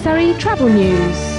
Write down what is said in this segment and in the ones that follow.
Surrey Travel News.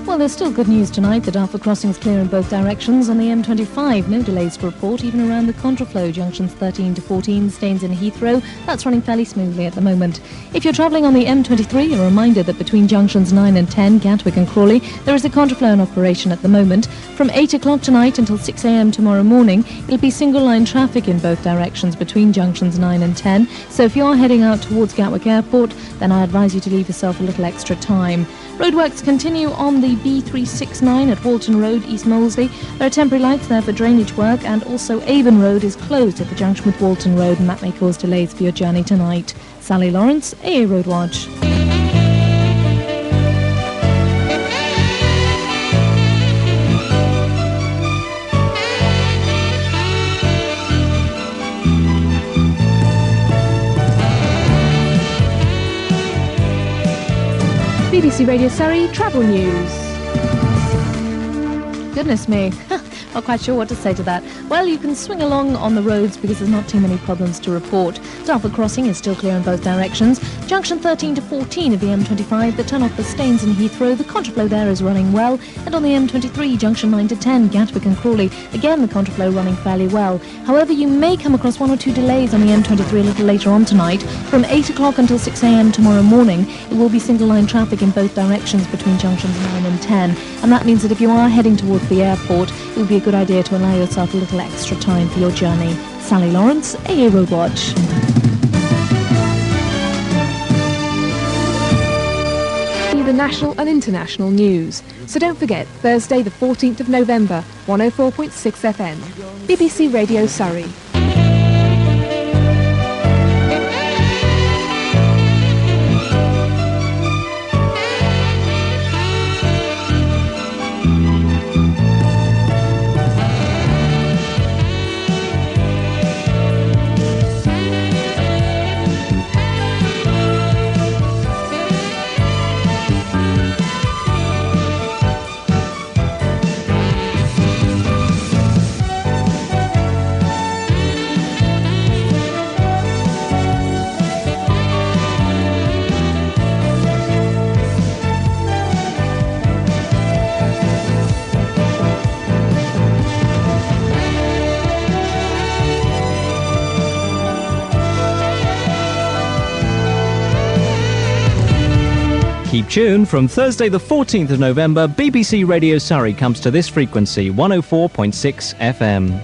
Well, there's still good news tonight. The Dartford crossing is clear in both directions. On the M25, no delays to report, even around the contraflow, junctions 13 to 14, Staines and Heathrow. That's running fairly smoothly at the moment. If you're travelling on the M23, a reminder that between junctions 9 and 10, Gatwick and Crawley, there is a contraflow in operation at the moment. From 8 o'clock tonight until 6 a.m. tomorrow morning, it'll be single-line traffic in both directions between junctions 9 and 10. So if you're heading out towards Gatwick Airport, then I advise you to leave yourself a little extra time. Roadworks continue on the B369 at Walton Road, East Molesey. There are temporary lights there for drainage work, and also Avon Road is closed at the junction with Walton Road, and that may cause delays for your journey tonight. Sally Lawrence, AA Road Watch. BBC Radio Surrey Travel News. Goodness me, not quite sure what to say to that. Well, you can swing along on the roads because there's not too many problems to report. Dartford crossing is still clear in both directions. Junction 13 to 14 of the M25, the turn off for Staines and Heathrow, the contraflow there is running well. And on the M23, junction 9 to 10, Gatwick and Crawley, again the contraflow running fairly well. However, you may come across one or two delays on the M23 a little later on tonight. From 8 o'clock until 6 a.m. tomorrow morning, it will be single-line traffic in both directions between junctions 9 and 10. And that means that if you are heading towards the airport, it would be a good idea to allow yourself a little extra time for your journey. Sally Lawrence, AA Road Watch. The national and international news. So don't forget, Thursday the 14th of November, 104.6 FM. BBC Radio Surrey. Keep tuned. From Thursday the 14th of November, BBC Radio Surrey comes to this frequency, 104.6 FM.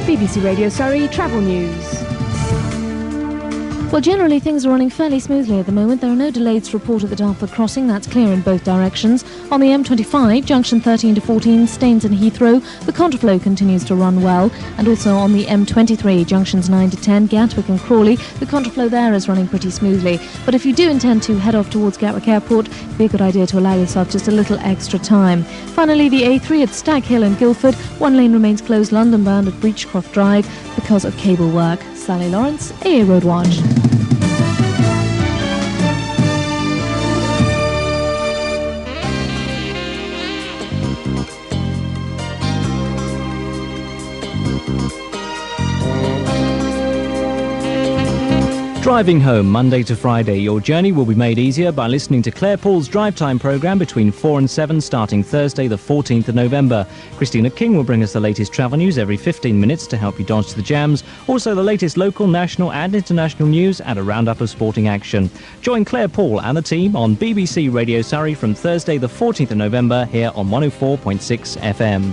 BBC Radio Surrey Travel News. Well, generally things are running fairly smoothly at the moment. There are no delays to report at the Dartford crossing. That's clear in both directions. On the M25, junction 13 to 14, Staines and Heathrow, the contraflow continues to run well. And also on the M23, junctions 9 to 10, Gatwick and Crawley, the contraflow there is running pretty smoothly. But if you do intend to head off towards Gatwick Airport, it'd be a good idea to allow yourself just a little extra time. Finally, the A3 at Stag Hill and Guildford, one lane remains closed London bound at Breachcroft Drive because of cable work. Sally Lawrence, AA Road Watch. Driving home Monday to Friday. Your journey will be made easier by listening to Claire Paul's Drive Time programme between 4 and 7 starting Thursday the 14th of November. Christina King will bring us the latest travel news every 15 minutes to help you dodge the jams. Also the latest local, national and international news and a roundup of sporting action. Join Claire Paul and the team on BBC Radio Surrey from Thursday the 14th of November here on 104.6 FM.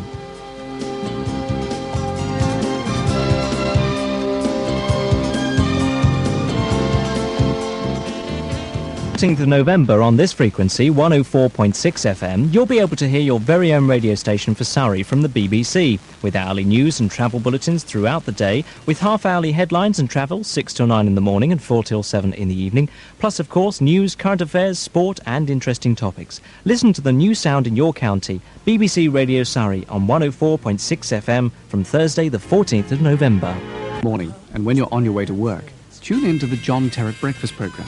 14th of November on this frequency, 104.6 FM, you'll be able to hear your very own radio station for Surrey from the BBC, with hourly news and travel bulletins throughout the day, with half-hourly headlines and travel, 6 till 9 in the morning and 4 till 7 in the evening, plus, of course, news, current affairs, sport and interesting topics. Listen to the new sound in your county, BBC Radio Surrey on 104.6 FM from Thursday the 14th of November. Morning, and when you're on your way to work, tune in to the John Terrett Breakfast Programme.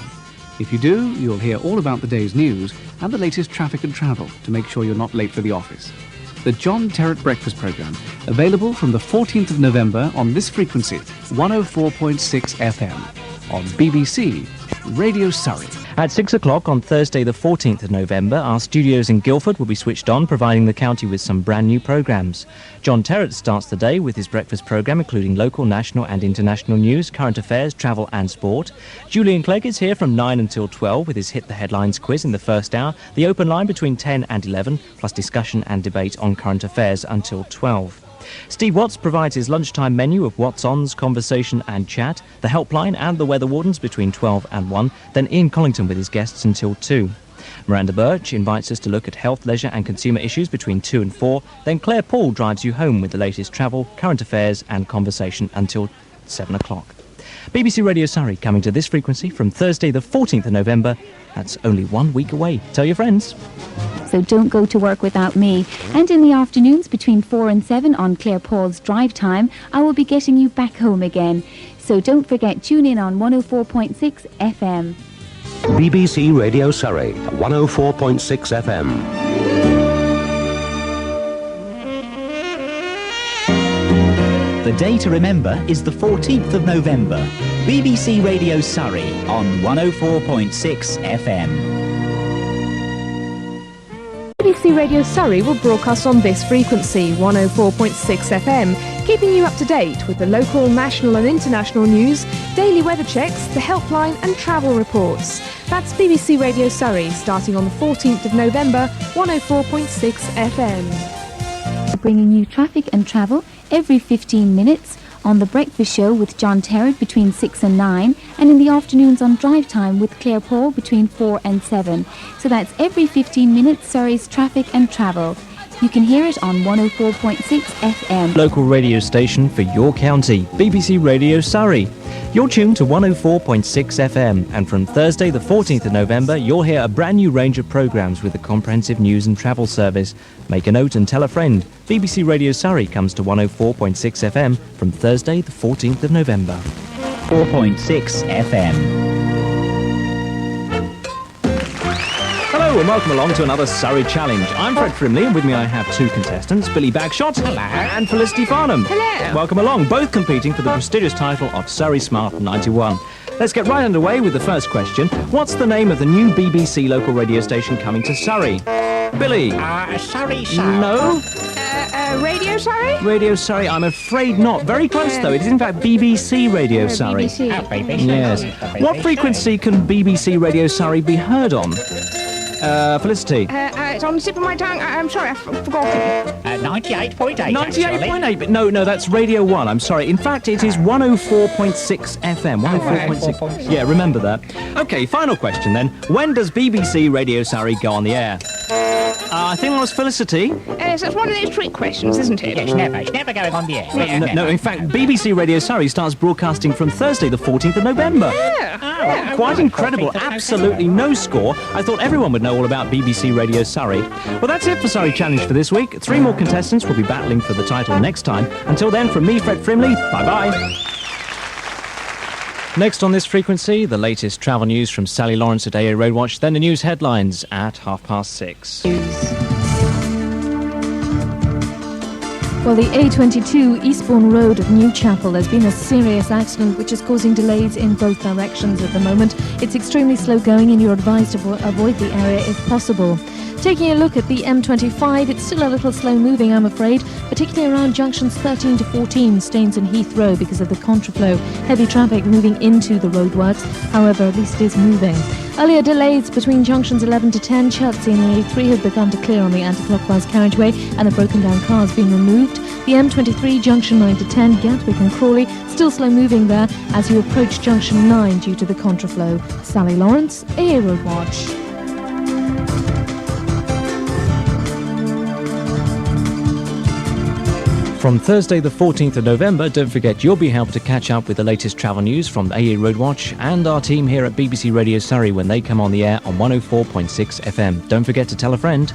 If you do, you'll hear all about the day's news and the latest traffic and travel to make sure you're not late for the office. The John Terrett Breakfast Programme, available from the 14th of November on this frequency, 104.6 FM, on BBC Radio Surrey. At 6 o'clock on Thursday the 14th of November, our studios in Guildford will be switched on, providing the county with some brand new programmes. John Terrett starts the day with his breakfast programme, including local, national and international news, current affairs, travel and sport. Julian Clegg is here from 9 until 12 with his Hit the Headlines quiz in the first hour, the open line between 10 and 11, plus discussion and debate on current affairs until 12. Steve Watts provides his lunchtime menu of What's On's, conversation and chat, the helpline and the weather wardens between 12 and 1, then Ian Collington with his guests until 2. Miranda Birch invites us to look at health, leisure and consumer issues between 2 and 4, then Claire Paul drives you home with the latest travel, current affairs and conversation until 7 o'clock. BBC Radio Surrey coming to this frequency from Thursday the 14th of November. That's only 1 week away. Tell your friends. So don't go to work without me. And in the afternoons between 4 and 7 on Claire Paul's Drive Time, I will be getting you back home again. So don't forget, tune in on 104.6 FM. BBC Radio Surrey, 104.6 FM. The day to remember is the 14th of November. BBC Radio Surrey on 104.6 FM. BBC Radio Surrey will broadcast on this frequency, 104.6 FM, keeping you up to date with the local, national and international news, daily weather checks, the helpline and travel reports. That's BBC Radio Surrey, starting on the 14th of November, 104.6 FM. Bringing you traffic and travel every 15 minutes on The Breakfast Show with John Terrett between 6 and 9, and in the afternoons on Drive Time with Claire Paul between 4 and 7. So that's every 15 minutes, Surrey's traffic and travel. You can hear it on 104.6 FM. Local radio station for your county, BBC Radio Surrey. You're tuned to 104.6 FM, and from Thursday the 14th of November, you'll hear a brand new range of programmes with a comprehensive news and travel service. Make a note and tell a friend. BBC Radio Surrey comes to 104.6 FM from Thursday the 14th of November. 4.6 FM. Hello and welcome along to another Surrey Challenge. I'm Fred Frimley, and with me I have two contestants, Billy Bagshot. Hello. And Felicity Farnham. Hello. Welcome along, both competing for the prestigious title of Surrey Smart 91. Let's get right underway with the first question. What's the name of the new BBC local radio station coming to Surrey? Billy? Surrey South. No? Radio Surrey? Radio Surrey, I'm afraid not. Very close though. It is in fact BBC Radio Surrey. BBC. BBC. Yes. What frequency can BBC Radio Surrey be heard on? Felicity? It's on the tip of my tongue. I'm sorry, I've forgotten. 98.8. 98.8, but no, that's Radio 1, I'm sorry. In fact, it is 104.6 FM, 104.6. Yeah, remember that. OK, final question then. When does BBC Radio Surrey go on the air? I think that was Felicity. So it's one of those trick questions, isn't it? Yes, never. It's never going on the air. No, in fact, BBC Radio Surrey starts broadcasting from Thursday the 14th of November. Yeah. Quite incredible. Absolutely no score. I thought everyone would know all about BBC Radio Surrey. Well, that's it for Surrey Challenge for this week. 3 more contestants will be battling for the title next time. Until then, from me, Fred Frimley, bye-bye. Next on this frequency, the latest travel news from Sally Lawrence at AA Roadwatch, then the news headlines at 6:30. Well, the A22 Eastbourne Road of Newchapel, there's been a serious accident which is causing delays in both directions at the moment. It's extremely slow going and you're advised to avoid the area if possible. Taking a look at the M25, it's still a little slow moving, I'm afraid, particularly around junctions 13 to 14, Staines and Heathrow, because of the contraflow. Heavy traffic moving into the roadworks, however, at least it is moving. Earlier delays between junctions 11 to 10, Chertsey and the A3 have begun to clear on the anti-clockwise carriageway and the broken down car has been removed. The M23 junction 9 to 10, Gatwick and Crawley, still slow moving there as you approach junction 9 due to the contraflow. Sally Lawrence, AA Road Watch. From Thursday the 14th of November, don't forget you'll be able to catch up with the latest travel news from AA Road Watch and our team here at BBC Radio Surrey when they come on the air on 104.6 FM. Don't forget to tell a friend.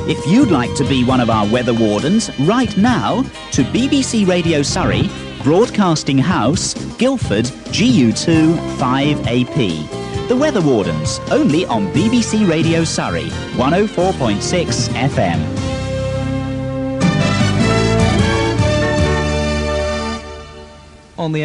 If you'd like to be one of our weather wardens, write now to BBC Radio Surrey, Broadcasting House, Guildford, GU2 5AP. The Weather Wardens, only on BBC Radio Surrey, 104.6 FM. On the